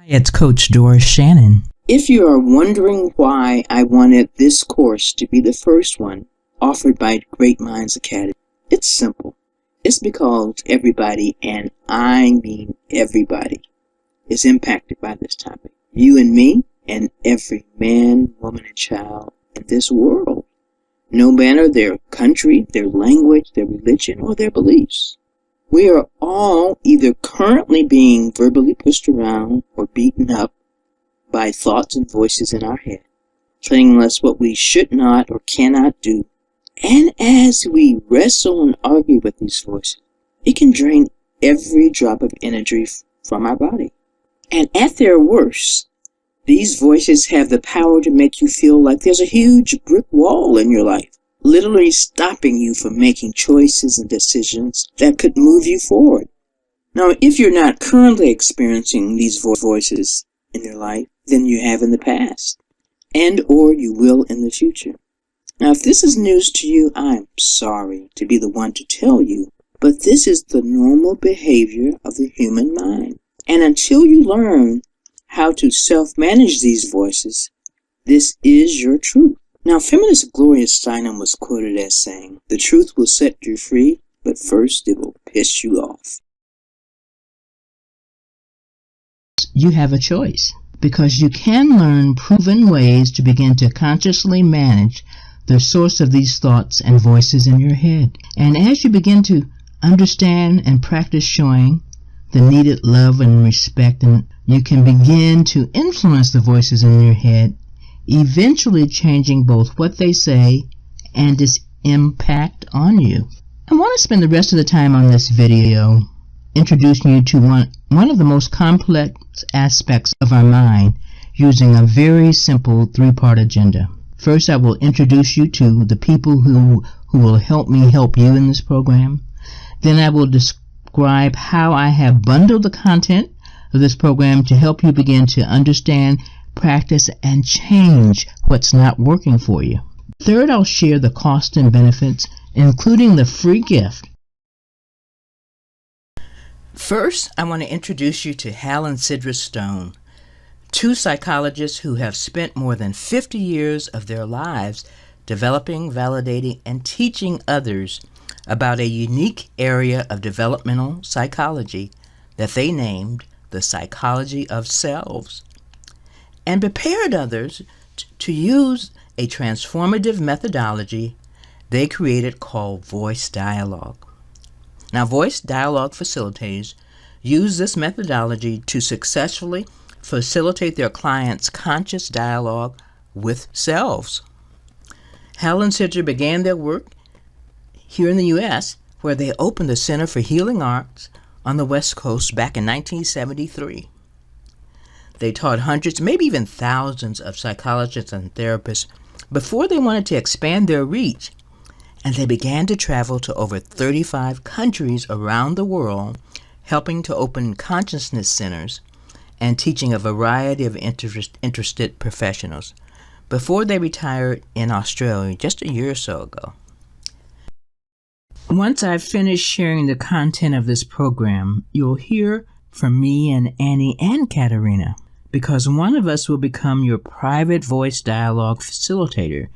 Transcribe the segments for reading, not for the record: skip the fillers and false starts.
It's Coach Doris Shannon. If you are wondering why I wanted this course to be the first one offered by Great Minds Academy, it's simple. It's because everybody, and I mean everybody, is impacted by this topic. You and me, and every man, woman, and child in this world, no matter their country, their language, their religion, or their beliefs. We are all either currently being verbally pushed around or beaten up by thoughts and voices in our head, telling us what we should not or cannot do. And as we wrestle and argue with these voices, it can drain every drop of energy from our body. And at their worst, these voices have the power to make you feel like there's a huge brick wall in your life, literally stopping you from making choices and decisions that could move you forward. Now, if you're not currently experiencing these voices in your life, then you have in the past, and or you will in the future. Now, if this is news to you, I'm sorry to be the one to tell you, but this is the normal behavior of the human mind. And until you learn how to self-manage these voices, this is your truth. Now, feminist Gloria Steinem was quoted as saying, "The truth will set you free, but first it will piss you off." You have a choice, because you can learn proven ways to begin to consciously manage the source of these thoughts and voices in your head. And as you begin to understand and practice showing the needed love and respect, and you can begin to influence the voices in your head, eventually changing both what they say and its impact on you. I want to spend the rest of the time on this video introducing you to one of the most complex aspects of our mind using a very simple three-part agenda. First, I will introduce you to the people who will help me help you in this program. Then I will describe how I have bundled the content of this program to help you begin to understand, practice, and change what's not working for you. Third, I'll share the cost and benefits, including the free gift. First, I want to introduce you to Hal and Sidra Stone, two psychologists who have spent more than 50 years of their lives developing, validating, and teaching others about a unique area of developmental psychology that they named the psychology of selves, and prepared others to use a transformative methodology they created called voice dialogue. Now, voice dialogue facilitators use this methodology to successfully facilitate their clients' conscious dialogue with selves. Hal and Sidra began their work here in the U.S., where they opened the Center for Healing Arts on the West Coast back in 1973. They taught hundreds, maybe even thousands of psychologists and therapists before they wanted to expand their reach, and they began to travel to over 35 countries around the world, helping to open consciousness centers and teaching a variety of interested professionals before they retired in Australia just a year or so ago. Once I've finished sharing the content of this program, you'll hear from me and Annie and Katerina, because one of us will become your private voice dialogue facilitator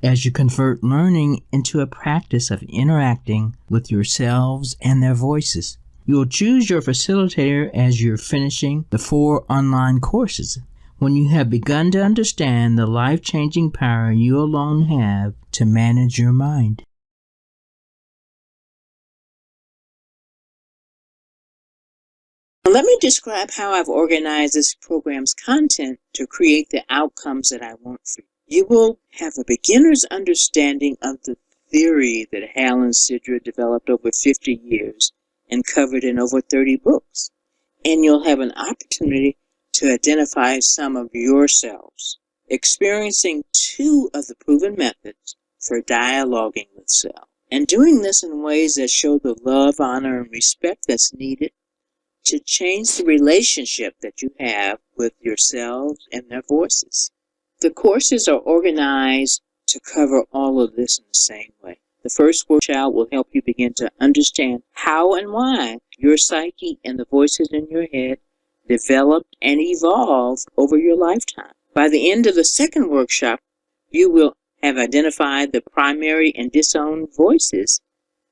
as you convert learning into a practice of interacting with yourselves and their voices. You'll choose your facilitator as you're finishing the 4 online courses, when you have begun to understand the life-changing power you alone have to manage your mind. Let me describe how I've organized this program's content to create the outcomes that I want for you. You will have a beginner's understanding of the theory that Hal and Sidra developed over 50 years and covered in over 30 books. And you'll have an opportunity to identify some of yourselves, experiencing 2 of the proven methods for dialoguing with self, and doing this in ways that show the love, honor, and respect that's needed to change the relationship that you have with yourselves and their voices. The courses are organized to cover all of this in the same way. The first workshop will help you begin to understand how and why your psyche and the voices in your head developed, and evolved over your lifetime. By the end of the second workshop, you will have identified the primary and disowned voices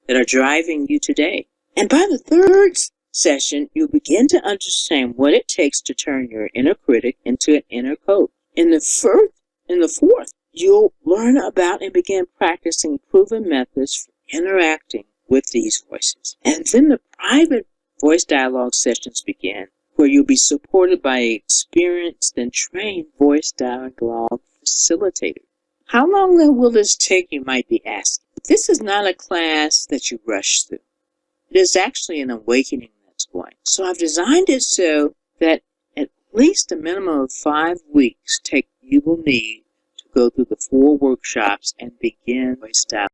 that are driving you today. And by the third session, you'll begin to understand what it takes to turn your inner critic into an inner coach. In the fourth, you'll learn about and begin practicing proven methods for interacting with these voices. And then the private voice dialogue sessions begin, where you'll be supported by an experienced and trained voice dialogue facilitator. How long will this take, you might be asking? This is not a class that you rush through. It is actually an awakening that's going. So I've designed it so that at least a minimum of 5 weeks you will need to go through the 4 workshops and begin voice dialogue.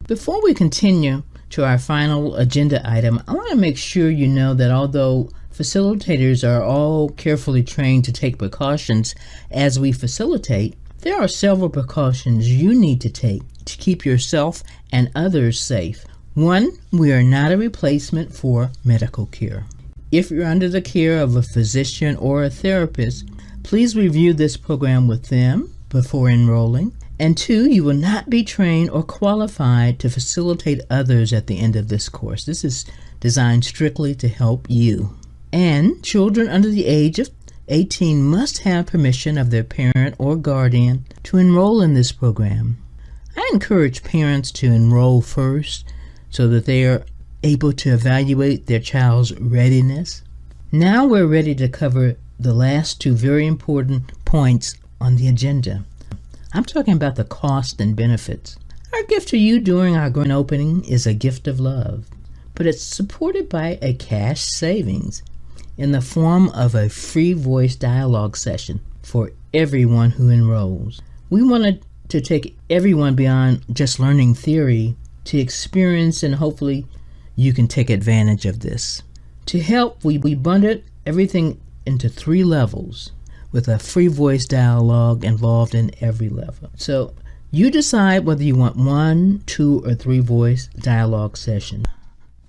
Before we continue to our final agenda item, I want to make sure you know that although facilitators are all carefully trained to take precautions as we facilitate, there are several precautions you need to take to keep yourself and others safe. 1, we are not a replacement for medical care. If you're under the care of a physician or a therapist, please review this program with them before enrolling. And 2, you will not be trained or qualified to facilitate others at the end of this course. This is designed strictly to help you. And children under the age of 18 must have permission of their parent or guardian to enroll in this program. I encourage parents to enroll first so that they are able to evaluate their child's readiness. Now we're ready to cover the last 2 very important points on the agenda. I'm talking about the cost and benefits. Our gift to you during our grand opening is a gift of love, but it's supported by a cash savings in the form of a free voice dialogue session for everyone who enrolls. We wanted to take everyone beyond just learning theory to experience, and hopefully you can take advantage of this. To help, we bundled everything into 3 levels with a free voice dialogue involved in every level. So you decide whether you want 1, 2, or 3 voice dialogue sessions.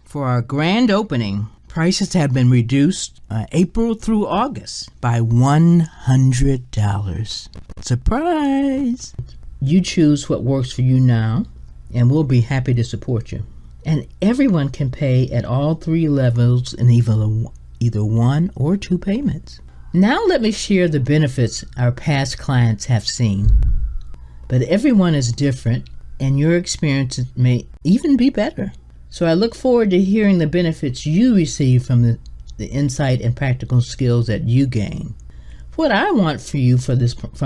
For our grand opening, prices have been reduced April through August by $100. Surprise! You choose what works for you now, and we'll be happy to support you. And everyone can pay at all 3 levels in either 1 or 2 payments. Now let me share the benefits our past clients have seen. But everyone is different, and your experience may even be better. So I look forward to hearing the benefits you receive from the insight and practical skills that you gain. What I want for you from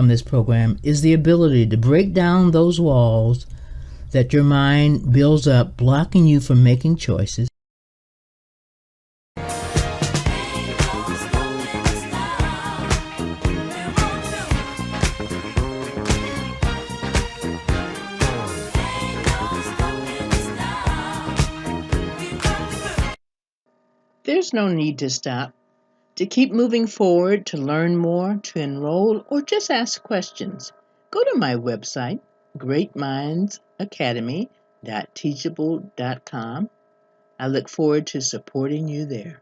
this program is the ability to break down those walls that your mind builds up, blocking you from making choices. There's no need to stop. To keep moving forward, to learn more, to enroll, or just ask questions, go to my website, greatmindsacademy.teachable.com. I look forward to supporting you there.